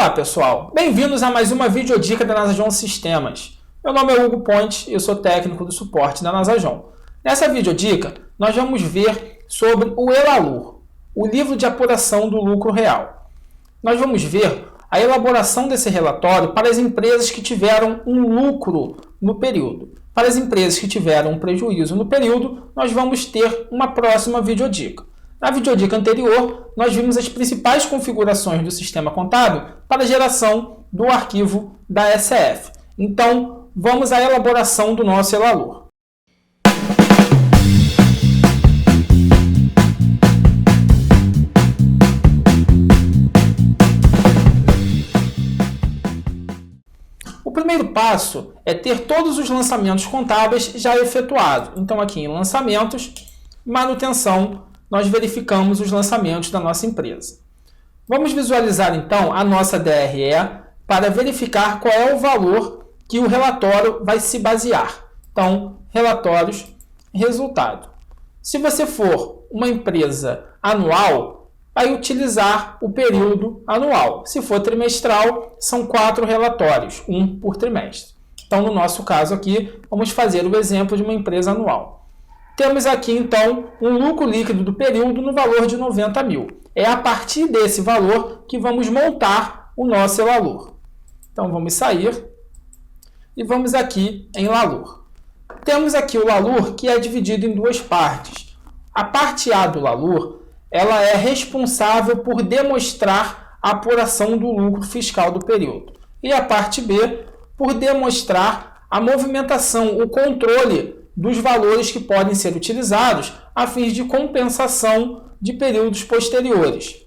Olá pessoal, bem-vindos a mais uma videodica da Nasajon Sistemas. Meu nome é Hugo Pontes e eu sou técnico do suporte da Nasajon. Nessa videodica, nós vamos ver sobre o ELALUR, o livro de apuração do lucro real. Nós vamos ver a elaboração desse relatório para as empresas que tiveram um lucro no período. Para as empresas que tiveram um prejuízo no período, nós vamos ter uma próxima videodica. Na videodica anterior, nós vimos as principais configurações do sistema contábil para a geração do arquivo da SF. Então, vamos à elaboração do nosso ELALUR. O primeiro passo é ter todos os lançamentos contábeis já efetuados. Então, aqui em Lançamentos, Manutenção, nós verificamos os lançamentos da nossa empresa. Vamos visualizar, então, a nossa DRE para verificar qual é o valor que o relatório vai se basear. Então, relatórios, resultado. Se você for uma empresa anual, vai utilizar o período anual. Se for trimestral, são 4 relatórios, um por trimestre. Então, no nosso caso aqui, vamos fazer o exemplo de uma empresa anual. Temos aqui, então, um lucro líquido do período no valor de 90 mil. É a partir desse valor que vamos montar o nosso ELALUR. Então, vamos sair e vamos aqui em LALUR. Temos aqui o LALUR que é dividido em duas partes. A parte A do LALUR, ela é responsável por demonstrar a apuração do lucro fiscal do período. E a parte B, por demonstrar a movimentação, o controle dos valores que podem ser utilizados a fins de compensação de períodos posteriores.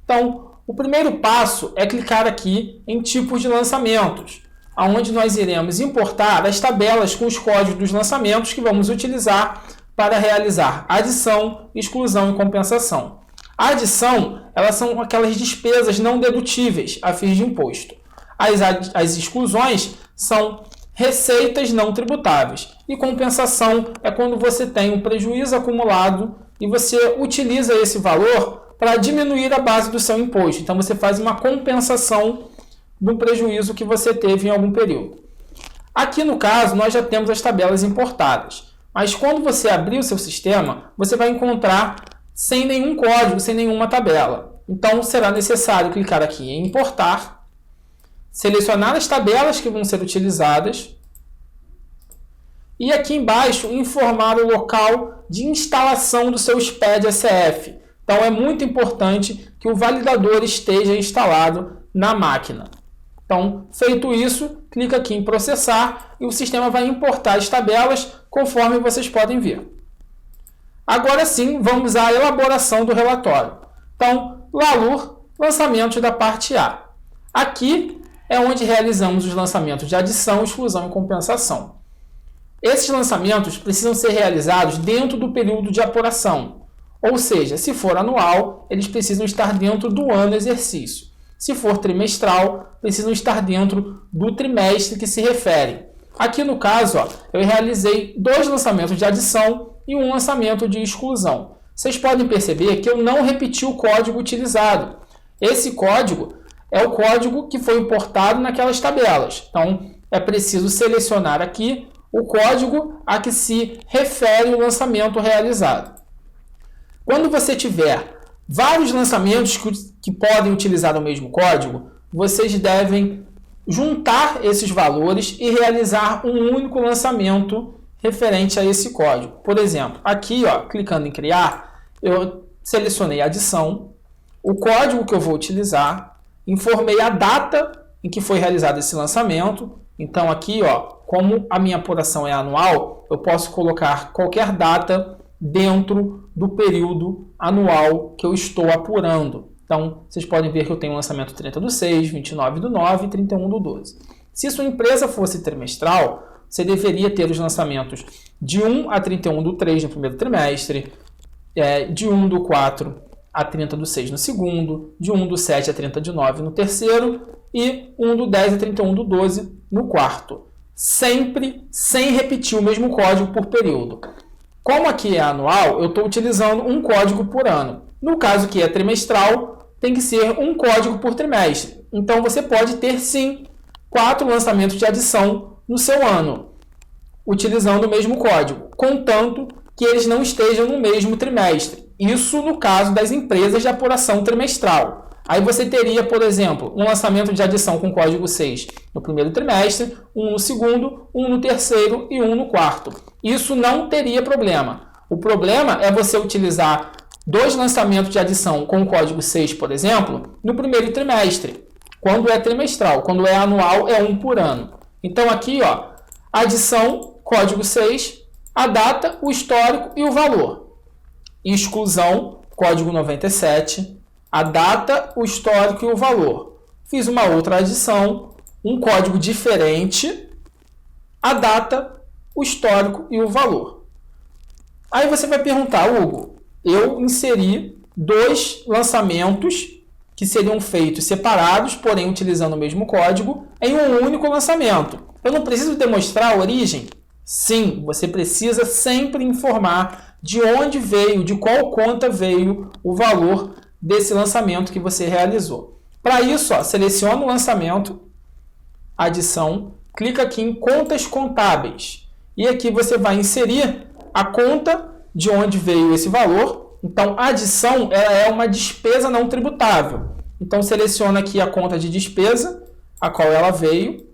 Então, o primeiro passo é clicar aqui em tipos de lançamentos, onde nós iremos importar as tabelas com os códigos dos lançamentos que vamos utilizar para realizar adição, exclusão e compensação. A adição, elas são aquelas despesas não dedutíveis a fins de imposto. As exclusões são receitas não tributáveis. E compensação é quando você tem um prejuízo acumulado e você utiliza esse valor para diminuir a base do seu imposto. Então, você faz uma compensação do prejuízo que você teve em algum período. Aqui, no caso, nós já temos as tabelas importadas. Mas quando você abrir o seu sistema, você vai encontrar sem nenhum código, sem nenhuma tabela. Então, será necessário clicar aqui em Importar, selecionar as tabelas que vão ser utilizadas e aqui embaixo informar o local de instalação do seu SPED SF. Então é muito importante que o validador esteja instalado na máquina. Então, feito isso, clica aqui em processar e o sistema vai importar as tabelas conforme vocês podem ver. Agora sim, vamos à elaboração do relatório. Então, LALUR, lançamentos da parte A. Aqui é onde realizamos os lançamentos de adição, exclusão e compensação. Esses lançamentos precisam ser realizados dentro do período de apuração, ou seja, se for anual, eles precisam estar dentro do ano exercício. Se for trimestral, precisam estar dentro do trimestre que se refere. Aqui no caso, eu realizei 2 lançamentos de adição e um lançamento de exclusão. Vocês podem perceber que eu não repeti o código utilizado. Esse código é o código que foi importado naquelas tabelas. Então, é preciso selecionar aqui o código a que se refere o lançamento realizado. Quando você tiver vários lançamentos que podem utilizar o mesmo código, vocês devem juntar esses valores e realizar um único lançamento referente a esse código. Por exemplo, aqui, clicando em Criar, eu selecionei a adição, o código que eu vou utilizar, informei a data em que foi realizado esse lançamento. Então aqui, como a minha apuração é anual, eu posso colocar qualquer data dentro do período anual que eu estou apurando. Então, vocês podem ver que eu tenho lançamento 30/6, 29/9 e 31/12. Se sua empresa fosse trimestral, você deveria ter os lançamentos de 1 a 31/3 no primeiro trimestre, de 1/4 a 30/6 no segundo, de 1/7 a 30/9 no terceiro e 1/10 a 31/12 no quarto. Sempre sem repetir o mesmo código por período. Como aqui é anual, eu estou utilizando um código por ano. No caso que é trimestral, tem que ser um código por trimestre. Então você pode ter sim 4 lançamentos de adição no seu ano, utilizando o mesmo código, contanto que eles não estejam no mesmo trimestre. Isso no caso das empresas de apuração trimestral. Aí você teria, por exemplo, um lançamento de adição com código 6 no primeiro trimestre, um no segundo, um no terceiro e um no quarto. Isso não teria problema. O problema é você utilizar 2 lançamentos de adição com código 6, por exemplo, no primeiro trimestre, quando é trimestral. Quando é anual, é 1 por ano. Então aqui, ó, adição, código 6, a data, o histórico e o valor. Exclusão, código 97, a data, o histórico e o valor. Fiz uma outra adição, um código diferente, a data, o histórico e o valor. Aí você vai perguntar, Hugo, eu inseri 2 lançamentos que seriam feitos separados, porém utilizando o mesmo código, em um único lançamento. Eu não preciso demonstrar a origem? Sim, você precisa sempre informar de onde veio, de qual conta veio o valor desse lançamento que você realizou. Para isso, ó, seleciona o lançamento, adição, clica aqui em contas contábeis. E aqui você vai inserir a conta de onde veio esse valor. Então, a adição ela é uma despesa não tributável. Então, seleciona aqui a conta de despesa, a qual ela veio,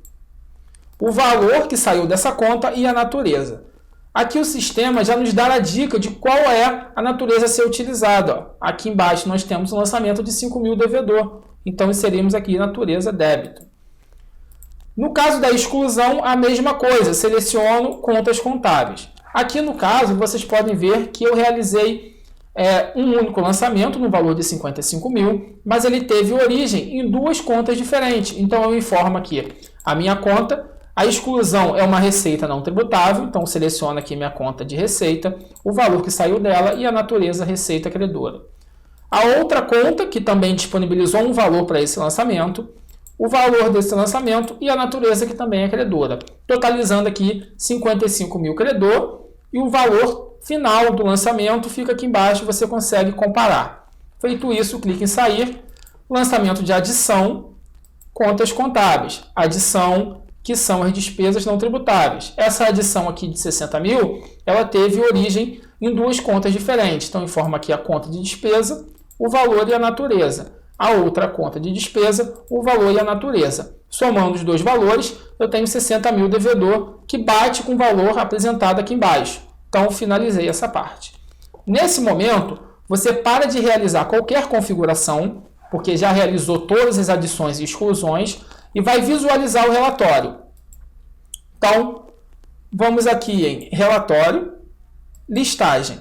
o valor que saiu dessa conta e a natureza. Aqui o sistema já nos dá a dica de qual é a natureza a ser utilizada. Ó. Aqui embaixo nós temos o lançamento de 5.000 devedor. Então, inserimos aqui natureza débito. No caso da exclusão, a mesma coisa. Seleciono contas contábeis. Aqui no caso, vocês podem ver que eu realizei um único lançamento no valor de 55.000, mas ele teve origem em 2 contas diferentes. Então, eu informo aqui a minha conta. A exclusão é uma receita não tributável, então seleciono aqui minha conta de receita, o valor que saiu dela e a natureza receita credora. A outra conta, que também disponibilizou um valor para esse lançamento, o valor desse lançamento e a natureza que também é credora, totalizando aqui 55.000 credor e o valor final do lançamento fica aqui embaixo, você consegue comparar. Feito isso, clique em sair, lançamento de adição, contas contábeis, adição, que são as despesas não tributáveis. Essa adição aqui de 60.000, ela teve origem em 2 contas diferentes. Então, informa aqui a conta de despesa, o valor e a natureza. A outra conta de despesa, o valor e a natureza. Somando os 2 valores, eu tenho 60.000 devedor, que bate com o valor apresentado aqui embaixo. Então, finalizei essa parte. Nesse momento, você para de realizar qualquer configuração, porque já realizou todas as adições e exclusões, e vai visualizar o relatório. Então, vamos aqui em relatório, listagem.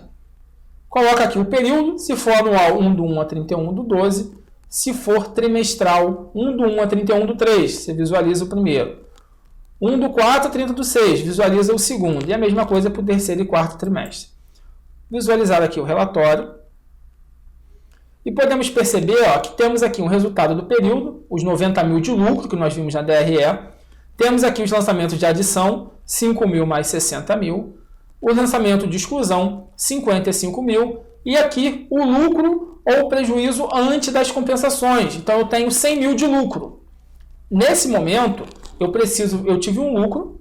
Coloca aqui o período, se for anual 1 do 1 a 31 do 12, se for trimestral 1 do 1 a 31 do 3, você visualiza o primeiro. 1 do 4 a 30 do 6, visualiza o segundo. E a mesma coisa para o terceiro e quarto trimestre. Visualizar aqui o relatório. E podemos perceber que temos aqui um resultado do período, os 90.000 de lucro que nós vimos na DRE. Temos aqui os lançamentos de adição, 5.000 mais 60.000. O lançamento de exclusão, 55.000. E aqui o lucro ou prejuízo antes das compensações. Então eu tenho 100.000 de lucro. Nesse momento, eu tive um lucro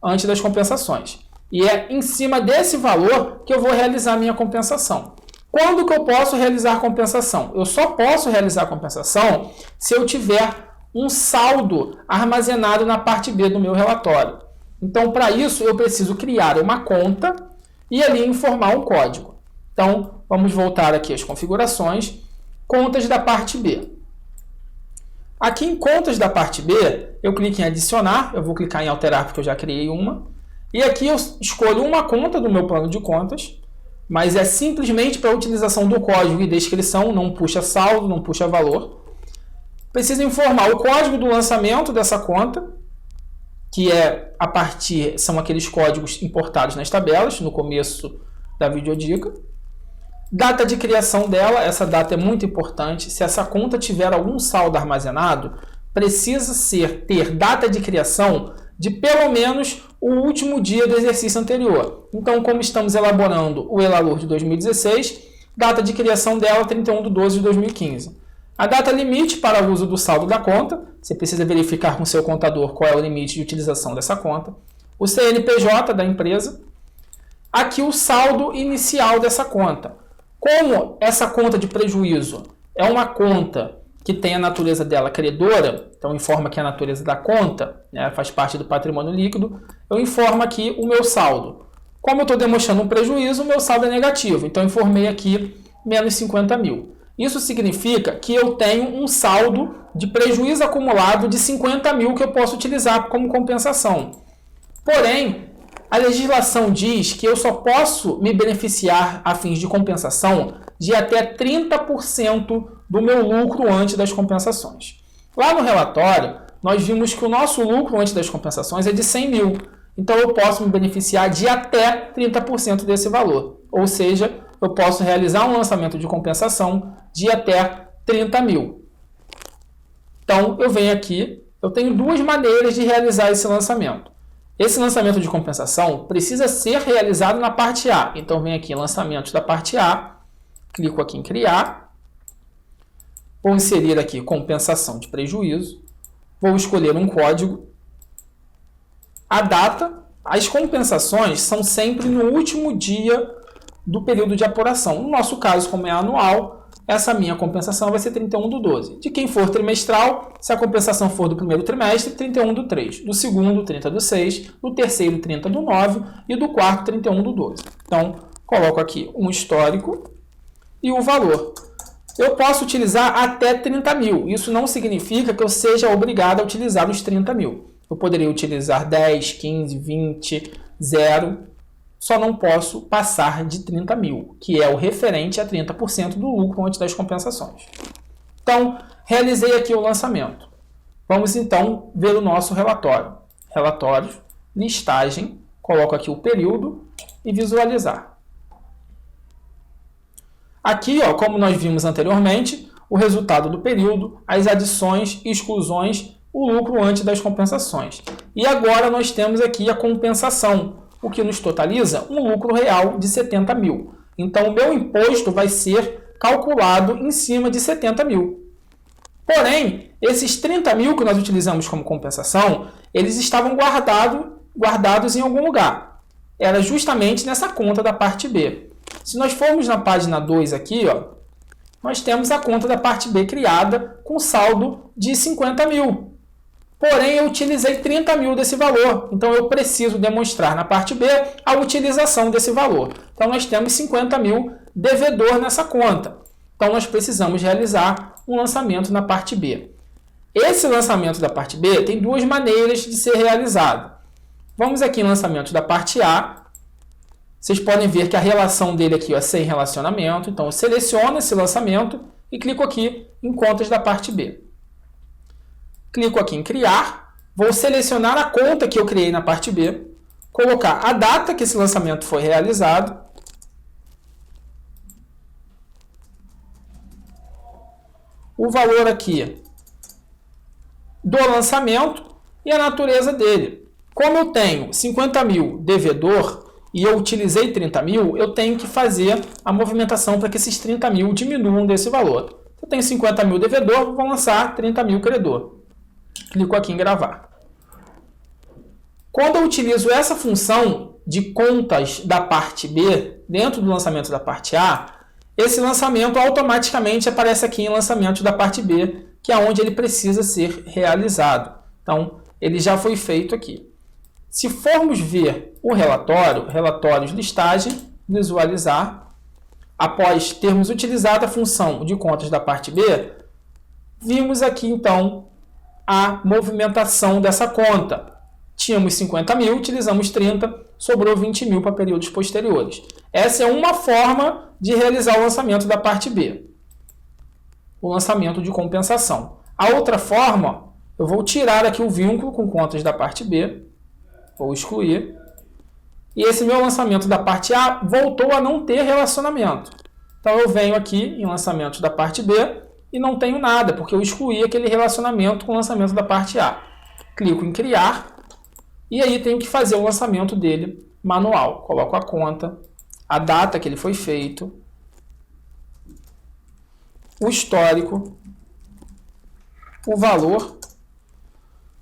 antes das compensações. E é em cima desse valor que eu vou realizar a minha compensação. Quando que eu posso realizar compensação? Eu só posso realizar compensação se eu tiver um saldo armazenado na parte B do meu relatório. Então, para isso, eu preciso criar uma conta e ali informar um código. Então, vamos voltar aqui às configurações. Contas da parte B. Aqui em contas da parte B, eu clico em adicionar. Eu vou clicar em alterar porque eu já criei uma. E aqui eu escolho uma conta do meu plano de contas. Mas é simplesmente para a utilização do código e descrição, não puxa saldo, não puxa valor. Preciso informar o código do lançamento dessa conta, que são aqueles códigos importados nas tabelas, no começo da videodica. Data de criação dela, essa data é muito importante. Se essa conta tiver algum saldo armazenado, precisa ter data de criação de pelo menos o último dia do exercício anterior. Então, como estamos elaborando o ELALUR de 2016, data de criação dela 31 de 12 de 2015. A data limite para o uso do saldo da conta, você precisa verificar com o seu contador qual é o limite de utilização dessa conta. O CNPJ da empresa. Aqui o saldo inicial dessa conta. Como essa conta de prejuízo é uma conta que tem a natureza dela credora, então informa que a natureza da conta, né, faz parte do patrimônio líquido, eu informo aqui o meu saldo. Como eu estou demonstrando um prejuízo, o meu saldo é negativo, então informei aqui menos 50 mil. Isso significa que eu tenho um saldo de prejuízo acumulado de 50 mil que eu posso utilizar como compensação. Porém, a legislação diz que eu só posso me beneficiar a fins de compensação de até 30% do meu lucro antes das compensações. Lá no relatório, nós vimos que o nosso lucro antes das compensações é de 100 mil. Então, eu posso me beneficiar de até 30% desse valor. Ou seja, eu posso realizar um lançamento de compensação de até 30 mil. Então, eu venho aqui, eu tenho duas maneiras de realizar esse lançamento. Esse lançamento de compensação precisa ser realizado na parte A. Então, venho aqui em lançamentos da parte A, clico aqui em criar, vou inserir aqui compensação de prejuízo, vou escolher um código, a data, as compensações são sempre no último dia do período de apuração. No nosso caso, como é anual, essa minha compensação vai ser 31/12. De quem for trimestral, se a compensação for do primeiro trimestre, 31/3. Do segundo, 30/6. Do terceiro, 30/9. E do quarto, 31/12. Então, coloco aqui um histórico e o valor. Eu posso utilizar até 30 mil. Isso não significa que eu seja obrigado a utilizar os 30 mil. Eu poderia utilizar 10, 15, 20, 0. Só não posso passar de 30 mil, que é o referente a 30% do lucro antes das compensações. Então, realizei aqui o lançamento. Vamos então ver o nosso relatório. Relatórios, listagem, coloco aqui o período e visualizar. Aqui, ó, como nós vimos anteriormente, o resultado do período, as adições e exclusões, o lucro antes das compensações. E agora nós temos aqui a compensação, o que nos totaliza um lucro real de 70 mil. Então, o meu imposto vai ser calculado em cima de 70 mil. Porém, esses 30 mil que nós utilizamos como compensação, eles estavam guardados em algum lugar. Era justamente nessa conta da parte B. Se nós formos na página 2 aqui, ó, nós temos a conta da parte B criada com saldo de 50 mil. Porém, eu utilizei 30 mil desse valor. Então, eu preciso demonstrar na parte B a utilização desse valor. Então, nós temos 50 mil devedor nessa conta. Então, nós precisamos realizar um lançamento na parte B. Esse lançamento da parte B tem duas maneiras de ser realizado. Vamos aqui em lançamento da parte A. Vocês podem ver que a relação dele aqui é sem relacionamento. Então, eu seleciono esse lançamento e clico aqui em contas da parte B. Clico aqui em criar, vou selecionar a conta que eu criei na parte B, colocar a data que esse lançamento foi realizado, o valor aqui do lançamento e a natureza dele. Como eu tenho 50 mil devedor e eu utilizei 30 mil, eu tenho que fazer a movimentação para que esses 30 mil diminuam desse valor. Eu tenho 50 mil devedor, vou lançar 30 mil credor. Clico aqui em gravar. Quando eu utilizo essa função de contas da parte B, dentro do lançamento da parte A, esse lançamento automaticamente aparece aqui em lançamento da parte B, que é onde ele precisa ser realizado. Então, ele já foi feito aqui. Se formos ver o relatório, relatórios listagem, visualizar, após termos utilizado a função de contas da parte B, vimos aqui então a movimentação dessa conta. Tínhamos 50 mil, utilizamos 30, sobrou 20 mil para períodos posteriores. Essa é uma forma de realizar o lançamento da parte B, o lançamento de compensação. A outra forma, eu vou tirar aqui o vínculo com contas da parte B, vou excluir, e esse meu lançamento da parte A voltou a não ter relacionamento. Então eu venho aqui em lançamento da parte B, e não tenho nada, porque eu excluí aquele relacionamento com o lançamento da parte A. Clico em criar, e aí tenho que fazer o lançamento dele manual. Coloco a conta, a data que ele foi feito, o histórico, o valor.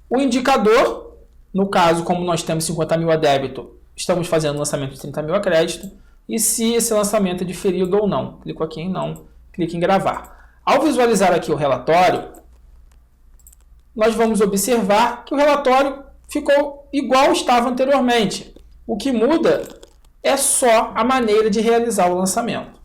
O indicador, no caso, como nós temos 50 mil a débito, estamos fazendo o lançamento de 30 mil a crédito. E se esse lançamento é diferido ou não. Clico aqui em não, clico em gravar. Ao visualizar aqui o relatório, nós vamos observar que o relatório ficou igual estava anteriormente. O que muda é só a maneira de realizar o lançamento.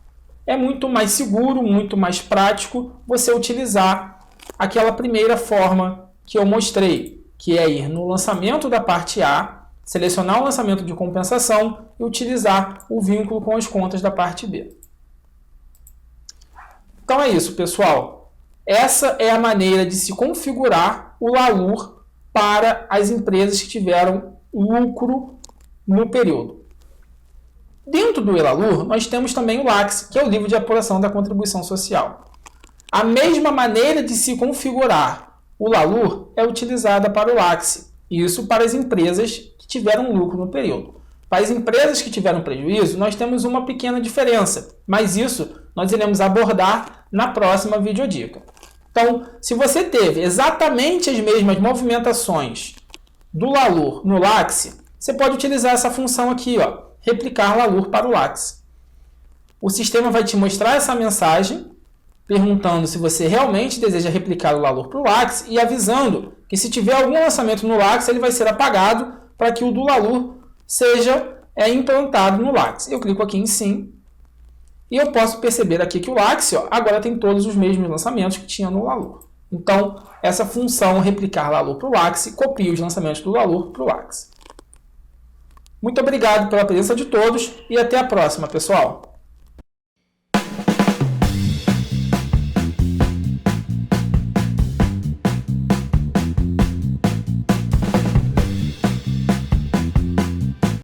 É muito mais seguro, muito mais prático você utilizar aquela primeira forma que eu mostrei, que é ir no lançamento da parte A, selecionar o lançamento de compensação e utilizar o vínculo com as contas da parte B. Então é isso, pessoal. Essa é a maneira de se configurar o LALUR para as empresas que tiveram lucro no período. Dentro do ELALUR, nós temos também o LACSE, que é o livro de apuração da contribuição social. A mesma maneira de se configurar o LALUR é utilizada para o LACSE. Isso para as empresas que tiveram lucro no período. Para as empresas que tiveram prejuízo, nós temos uma pequena diferença, mas isso nós iremos abordar na próxima videodica. Então, se você teve exatamente as mesmas movimentações do LALUR no LACSE, você pode utilizar essa função aqui, ó, replicar LALUR para o LACSE. O sistema vai te mostrar essa mensagem, perguntando se você realmente deseja replicar o LALUR para o LACSE e avisando que se tiver algum lançamento no LACSE, ele vai ser apagado para que o do LALUR seja implantado no LACSE. Eu clico aqui em sim e eu posso perceber aqui que o LACSE agora tem todos os mesmos lançamentos que tinha no LALUR. Então, essa função replicar LALUR para o LACSE copia os lançamentos do LALUR para o LACSE. Muito obrigado pela presença de todos e até a próxima, pessoal!